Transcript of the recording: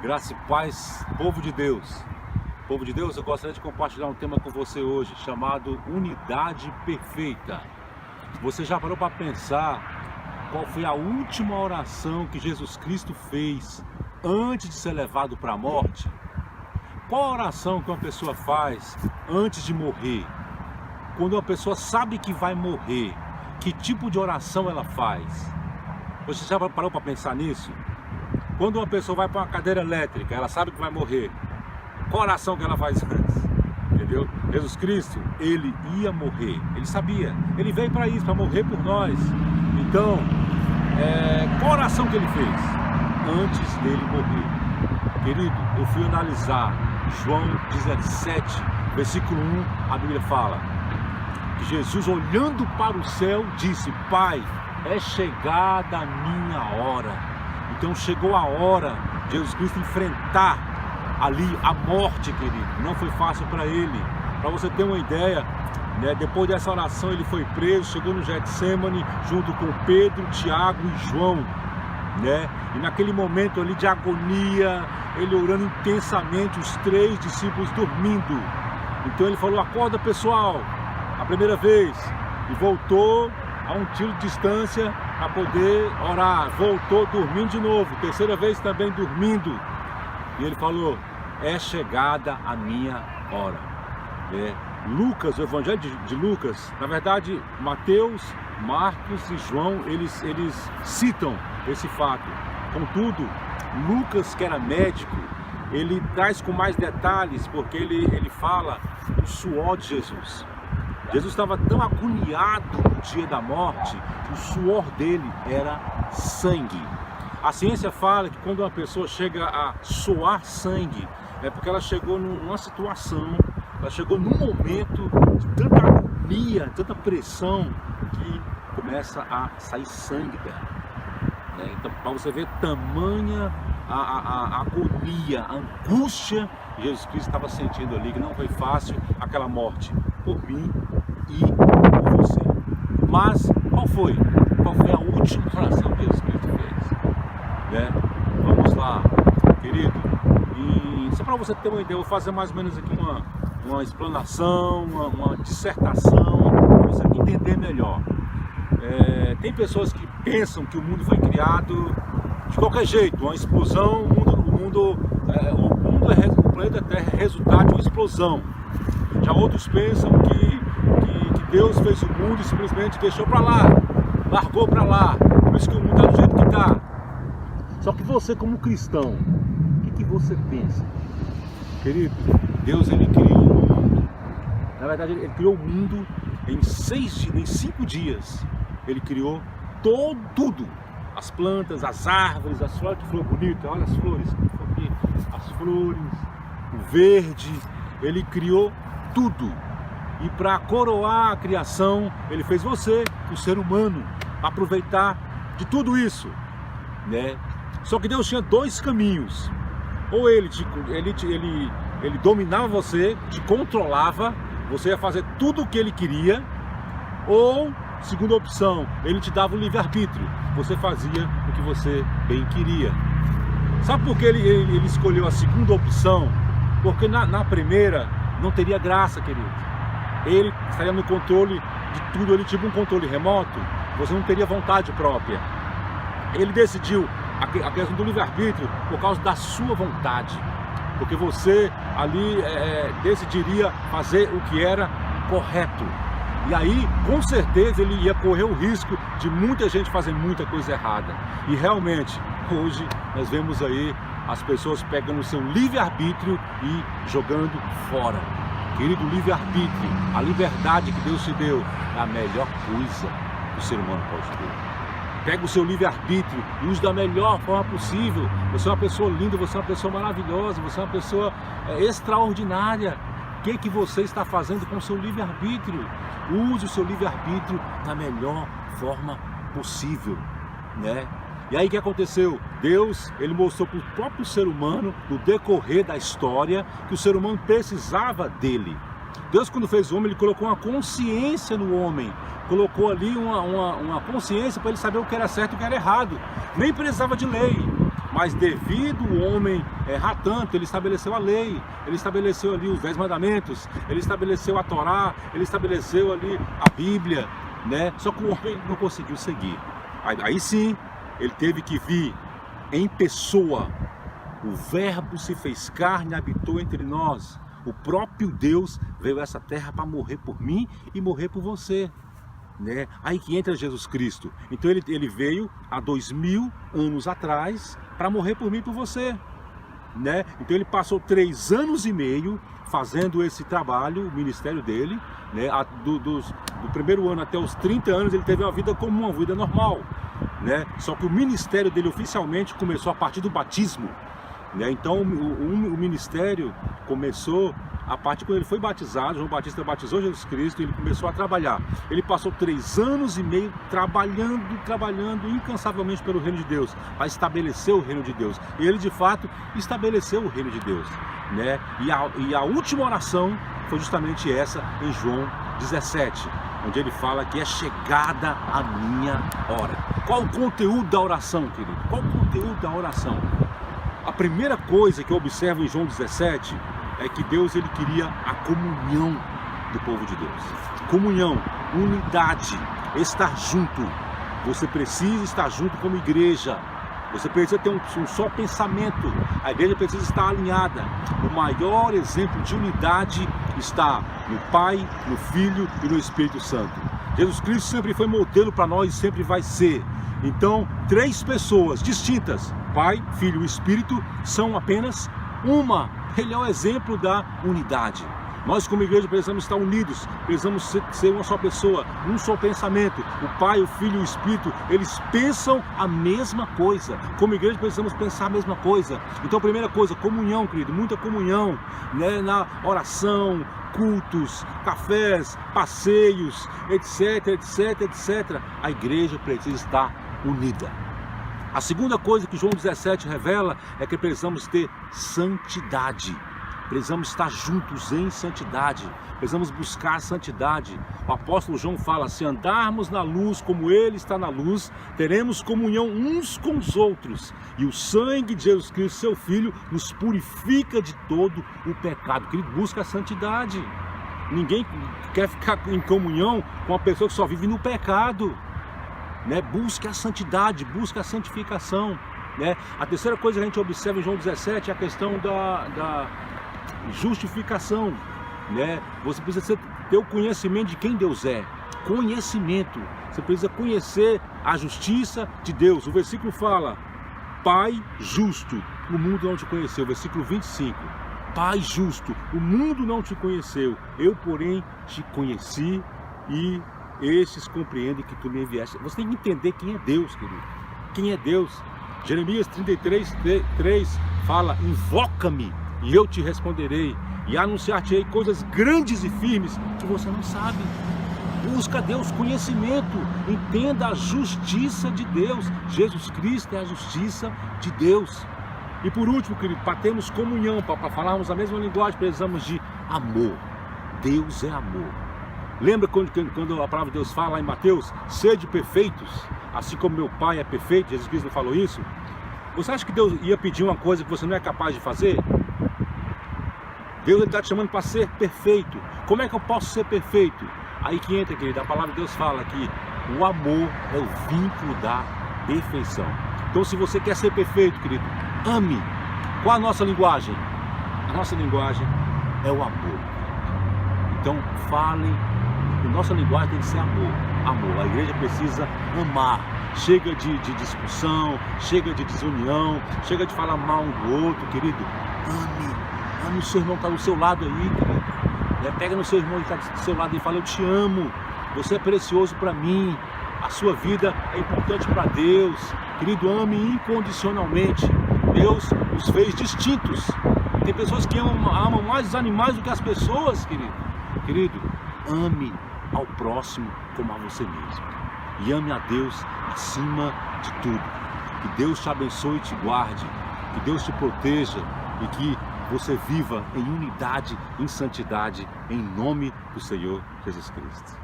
Graça e paz, povo de Deus. Povo de Deus, eu gostaria de compartilhar um tema com você hoje, chamado Unidade Perfeita. Você já parou para pensar qual foi a última oração que Jesus Cristo fez antes de ser levado para a morte? Qual a oração que uma pessoa faz antes de morrer? Quando uma pessoa sabe que vai morrer, que tipo de oração ela faz? Você já parou para pensar nisso? Quando uma pessoa vai para uma cadeira elétrica, ela sabe que vai morrer, qual oração que ela faz antes? Entendeu? Jesus Cristo, ele ia morrer, ele sabia, ele veio para isso, para morrer por nós. Então, qual oração que ele fez antes dele morrer? Querido, eu fui analisar João 17, versículo 1, a Bíblia fala que Jesus, olhando para o céu, disse: Pai, é chegada a minha hora. Então chegou a hora de Jesus Cristo enfrentar ali a morte, querido. Não foi fácil para ele. Para você ter uma ideia, né, depois dessa oração ele foi preso, chegou no Getsemane junto com Pedro, Tiago e João, né? E naquele momento ali de agonia, ele orando intensamente, os 3 discípulos dormindo. Então ele falou: acorda, pessoal, a primeira vez, e voltou a um tiro de distância para poder orar. Voltou dormindo de novo, terceira vez também dormindo. E ele falou: é chegada a minha hora. Lucas, o Evangelho de Lucas, na verdade Mateus, Marcos e João, eles citam esse fato. Contudo, Lucas, que era médico, ele traz com mais detalhes, porque ele fala do suor de Jesus. Jesus estava tão agoniado no dia da morte que o suor dele era sangue. A ciência fala que quando uma pessoa chega a suar sangue, é porque ela chegou numa situação, ela chegou num momento de tanta agonia, tanta pressão, que começa a sair sangue dela. Então, para você ver tamanha a agonia, a angústia que Jesus Cristo estava sentindo ali, que não foi fácil aquela morte por mim e por você. Mas qual foi a última oração que Jesus Cristo fez? Vamos lá, querido. E só para você ter uma ideia, eu vou fazer mais ou menos aqui uma explanação, uma dissertação, para você entender melhor. Tem pessoas que pensam que o mundo foi criado de qualquer jeito, uma explosão. O planeta Terra é resultado de uma explosão. Já outros pensam que Deus fez o mundo e simplesmente deixou para lá, largou para lá, por isso que o mundo está do jeito que está. Só que você, como cristão, o que você pensa? Querido, Deus, ele criou o mundo. Na verdade, ele criou o mundo em 5 dias. Ele criou tudo, as plantas, as árvores, as flores. Que flor bonita, olha as flores, as flores, o verde. Ele criou tudo. E para coroar a criação, ele fez você, o ser humano, aproveitar de tudo isso, né? Só que Deus tinha 2 caminhos. Ou ele dominava você, te controlava, você ia fazer tudo o que ele queria. Ou, segunda opção, ele te dava o livre-arbítrio, você fazia o que você bem queria. Sabe por que ele escolheu a segunda opção? Porque na primeira não teria graça, querido. Ele estaria no controle de tudo, ele tipo um controle remoto, você não teria vontade própria. Ele decidiu a questão do livre-arbítrio por causa da sua vontade, porque você ali decidiria fazer o que era correto. E aí, com certeza, ele ia correr o risco de muita gente fazer muita coisa errada. E realmente, hoje, nós vemos aí as pessoas pegando o seu livre-arbítrio e jogando fora. Querido, livre-arbítrio, a liberdade que Deus te deu, é a melhor coisa que o ser humano pode ter. Pega o seu livre-arbítrio e use da melhor forma possível. Você é uma pessoa linda, você é uma pessoa maravilhosa, você é uma pessoa extraordinária. O que você está fazendo com o seu livre-arbítrio? Use o seu livre-arbítrio da melhor forma possível, né? E aí o que aconteceu? Deus, ele mostrou para o próprio ser humano, no decorrer da história, que o ser humano precisava dele. Deus, quando fez o homem, ele colocou uma consciência no homem, colocou ali uma consciência para ele saber o que era certo e o que era errado. Nem precisava de lei. Mas devido o homem errar tanto, ele estabeleceu a lei, ele estabeleceu ali os 10 mandamentos, ele estabeleceu a Torá, ele estabeleceu ali a Bíblia, né? Só que o homem não conseguiu seguir. Aí sim, ele teve que vir em pessoa. O Verbo se fez carne e habitou entre nós. O próprio Deus veio a essa terra para morrer por mim e morrer por você, né? Aí que entra Jesus Cristo. Então ele veio há 2000 anos atrás para morrer por mim e por você, né? Então ele passou 3 anos e meio fazendo esse trabalho, o ministério dele, né? Do primeiro ano até os 30 anos ele teve uma vida comum, uma vida normal, né? Só que o ministério dele oficialmente começou a partir do batismo, né? Então o ministério começou a partir quando ele foi batizado. João Batista batizou Jesus Cristo e ele começou a trabalhar. Ele passou 3 anos e meio trabalhando incansavelmente pelo reino de Deus, para estabelecer o reino de Deus. E ele de fato estabeleceu o reino de Deus, né? E a última oração foi justamente essa em João 17, onde ele fala que é chegada a minha hora. Qual o conteúdo da oração, querido? Qual o conteúdo da oração? A primeira coisa que eu observo em João 17 é que Deus ele queria a comunhão do povo de Deus. Comunhão, unidade, estar junto. Você precisa estar junto como igreja. Você precisa ter um só pensamento. A igreja precisa estar alinhada. O maior exemplo de unidade está no Pai, no Filho e no Espírito Santo. Jesus Cristo sempre foi modelo para nós e sempre vai ser. Então, 3 pessoas distintas, Pai, Filho e Espírito, são apenas uma. Ele é o exemplo da unidade. Nós como igreja precisamos estar unidos, precisamos ser uma só pessoa, um só pensamento. O Pai, o Filho e o Espírito, eles pensam a mesma coisa. Como igreja precisamos pensar a mesma coisa. Então, a primeira coisa, comunhão, querido, muita comunhão, né? Na oração, cultos, cafés, passeios, etc, etc, etc. A igreja precisa estar unida. A segunda coisa que João 17 revela é que precisamos ter santidade. Precisamos estar juntos em santidade. Precisamos buscar a santidade. O apóstolo João fala: se andarmos na luz como ele está na luz, teremos comunhão uns com os outros. E o sangue de Jesus Cristo, seu Filho, nos purifica de todo o pecado. Querido, busca a santidade. Ninguém quer ficar em comunhão com uma pessoa que só vive no pecado, né? Busque a santidade, busque a santificação, né? A terceira coisa que a gente observa em João 17 é a questão da justificação, né? Você precisa ter o conhecimento de quem Deus é. Conhecimento. Você precisa conhecer a justiça de Deus. O versículo fala: Pai justo, o mundo não te conheceu. Versículo 25. Pai justo, o mundo não te conheceu, eu porém te conheci, e estes compreendem que tu me enviaste. Você tem que entender quem é Deus, querido. Quem é Deus? Jeremias 33:3 fala: invoca-me e eu te responderei, e anunciar-te-ei coisas grandes e firmes que você não sabe. Busca a Deus, conhecimento, entenda a justiça de Deus. Jesus Cristo é a justiça de Deus. E por último, querido, para termos comunhão, para falarmos a mesma linguagem, precisamos de amor. Deus é amor. Lembra quando a palavra de Deus fala em Mateus: sede perfeitos, assim como meu Pai é perfeito? Jesus Cristo não falou isso? Você acha que Deus ia pedir uma coisa que você não é capaz de fazer? Deus está te chamando para ser perfeito. Como é que eu posso ser perfeito? Aí que entra, querido, a palavra de Deus fala que o amor é o vínculo da perfeição. Então, se você quer ser perfeito, querido, ame. Qual a nossa linguagem? A nossa linguagem é o amor. Então, falem. A nossa linguagem tem que ser amor. Amor. A igreja precisa amar. Chega de discussão, chega de desunião, chega de falar mal um do outro, querido. Ame. Ame o seu irmão que está do seu lado aí, querido. Pega no seu irmão que está do seu lado e fala: eu te amo. Você é precioso para mim. A sua vida é importante para Deus. Querido, ame incondicionalmente. Deus nos fez distintos. Tem pessoas que amam mais os animais do que as pessoas, querido. Querido, ame ao próximo como a você mesmo. E ame a Deus acima de tudo. Que Deus te abençoe e te guarde. Que Deus te proteja e que você viva em unidade, em santidade, em nome do Senhor Jesus Cristo.